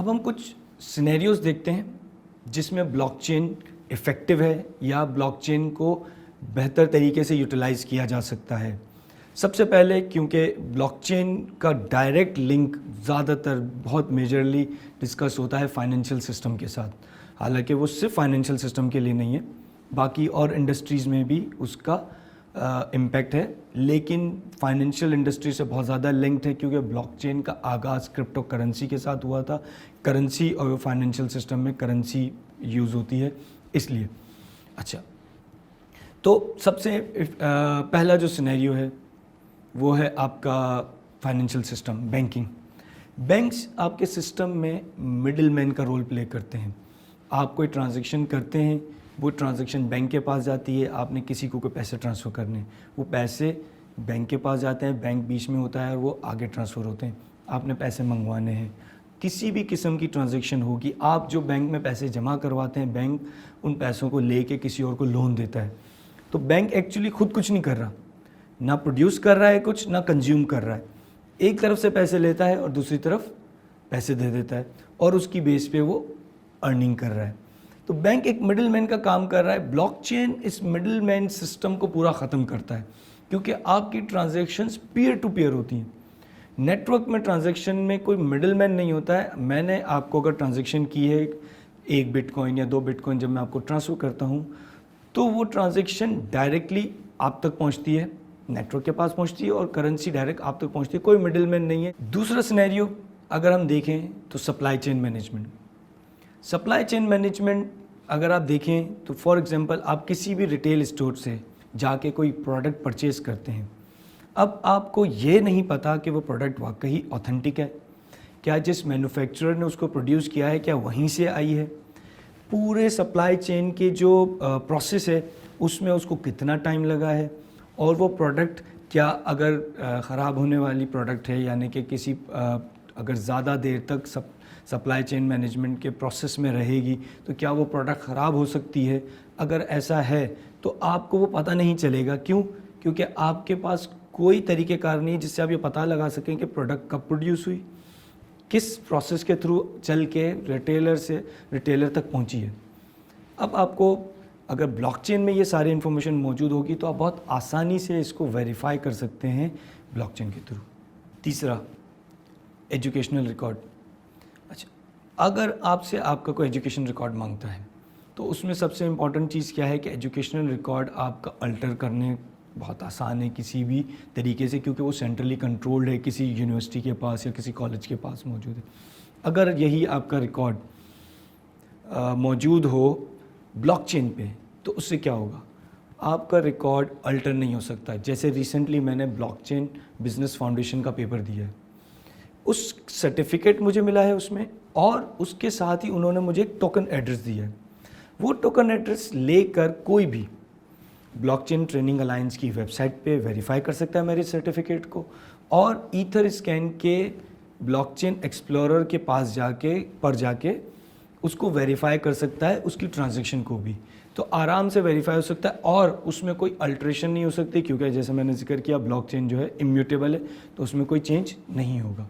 अब हम कुछ सिनेरियोज देखते हैं जिसमें ब्लॉकचेन इफ़ेक्टिव है या ब्लॉकचेन को बेहतर तरीके से यूटिलाइज़ किया जा सकता है। सबसे पहले क्योंकि ब्लॉकचेन का डायरेक्ट लिंक ज़्यादातर बहुत मेजरली डिस्कस होता है फाइनेंशियल सिस्टम के साथ, हालांकि वो सिर्फ फाइनेंशियल सिस्टम के लिए नहीं है, बाकी और इंडस्ट्रीज़ में भी उसका इम्पैक्ट है, लेकिन फाइनेंशियल इंडस्ट्री से बहुत ज़्यादा लिंक्ड है क्योंकि ब्लॉकचेन का आगाज़ क्रिप्टो करेंसी के साथ हुआ था। करेंसी और फाइनेंशियल सिस्टम में करेंसी यूज़ होती है इसलिए। अच्छा, तो सबसे पहला जो सिनेरियो है वो है आपका फाइनेंशियल सिस्टम, बैंकिंग। बैंक्स आपके सिस्टम में मिडिल मैन का रोल प्ले करते हैं। आप कोई ट्रांजैक्शन करते हैं, वो ट्रांजैक्शन बैंक के पास जाती है, आपने किसी को कोई पैसे ट्रांसफ़र करने, वो पैसे बैंक के पास जाते हैं, बैंक बीच में होता है और वो आगे ट्रांसफ़र होते हैं। आपने पैसे मंगवाने हैं, किसी भी किस्म की ट्रांजैक्शन होगी, आप जो बैंक में पैसे जमा करवाते हैं, बैंक उन पैसों को लेके किसी और को लोन देता है। तो बैंक एक्चुअली खुद कुछ नहीं कर रहा, ना प्रोड्यूस कर रहा है कुछ, ना कंज्यूम कर रहा है। एक तरफ से पैसे लेता है और दूसरी तरफ पैसे दे देता है और उसकी बेस पे वो अर्निंग कर रहा है। तो बैंक एक मिडिल मैन का काम कर रहा है। ब्लॉकचेन इस मिडिल मैन सिस्टम को पूरा ख़त्म करता है क्योंकि आपकी ट्रांजैक्शंस पीयर टू पीयर होती हैं। नेटवर्क में ट्रांजैक्शन में कोई मिडिल मैन नहीं होता है। मैंने आपको अगर ट्रांजैक्शन की है 1 बिटकॉइन या 2 बिटकॉइन, जब मैं आपको ट्रांसफ़र करता हूँ तो वो ट्रांजैक्शन डायरेक्टली आप तक पहुँचती है, नेटवर्क के पास पहुँचती है और करेंसी डायरेक्ट आप तक पहुँचती है, कोई मिडिल मैन नहीं है। दूसरा सिनेरियो अगर हम देखें तो supply chain management. Supply chain management अगर आप देखें तो फॉर एग्जांपल आप किसी भी रिटेल स्टोर से जाके कोई प्रोडक्ट परचेज़ करते हैं। अब आपको ये नहीं पता कि वो प्रोडक्ट वाकई ऑथेंटिक है, क्या जिस मैन्युफैक्चरर ने उसको प्रोड्यूस किया है क्या वहीं से आई है, पूरे सप्लाई चेन के जो प्रोसेस है उसमें उसको कितना टाइम लगा है, और वो प्रोडक्ट क्या अगर ख़राब होने वाली प्रोडक्ट है, यानी कि किसी अगर ज़्यादा देर तक सप्लाई चेन मैनेजमेंट के प्रोसेस में रहेगी तो क्या वो प्रोडक्ट ख़राब हो सकती है। अगर ऐसा है तो आपको वो पता नहीं चलेगा। क्यों? क्योंकि आपके पास कोई तरीक़ेकार नहीं जिससे आप ये पता लगा सकें कि प्रोडक्ट कब प्रोड्यूस हुई, किस प्रोसेस के थ्रू चल के रिटेलर से रिटेलर तक पहुंची है। अब आपको अगर ब्लॉकचेन में ये सारी इन्फॉर्मेशन मौजूद होगी तो आप बहुत आसानी से इसको वेरीफाई कर सकते हैं ब्लॉकचेन के थ्रू। तीसरा, एजुकेशनल रिकॉर्ड। अच्छा, अगर आपसे आपका कोई एजुकेशन रिकॉर्ड मांगता है तो उसमें सबसे इम्पॉर्टेंट चीज़ क्या है कि एजुकेशनल रिकॉर्ड आपका अल्टर करने बहुत आसान है किसी भी तरीके से, क्योंकि वो सेंट्रली कंट्रोल्ड है, किसी यूनिवर्सिटी के पास या किसी कॉलेज के पास मौजूद है। अगर यही आपका रिकॉर्ड मौजूद हो ब्लॉकचेन पे तो उससे क्या होगा, आपका रिकॉर्ड अल्टर नहीं हो सकता। जैसे रिसेंटली मैंने ब्लॉकचेन बिजनेस फाउंडेशन का पेपर दिया है, उस सर्टिफिकेट मुझे मिला है उसमें, और उसके साथ ही उन्होंने मुझे एक टोकन एड्रेस दिया है। वो टोकन एड्रेस लेकर कोई भी ब्लॉकचेन ट्रेनिंग अलायंस की वेबसाइट पे वेरीफाई कर सकता है मेरे सर्टिफिकेट को, और ईथर स्कैन के ब्लॉकचेन एक्सप्लोरर के पास जाके उसको वेरीफाई कर सकता है, उसकी ट्रांजैक्शन को भी तो आराम से वेरीफाई हो सकता है, और उसमें कोई अल्ट्रेशन नहीं हो सकती क्योंकि जैसे मैंने जिक्र किया ब्लॉकचेन जो है इम्यूटेबल है, तो उसमें कोई चेंज नहीं होगा।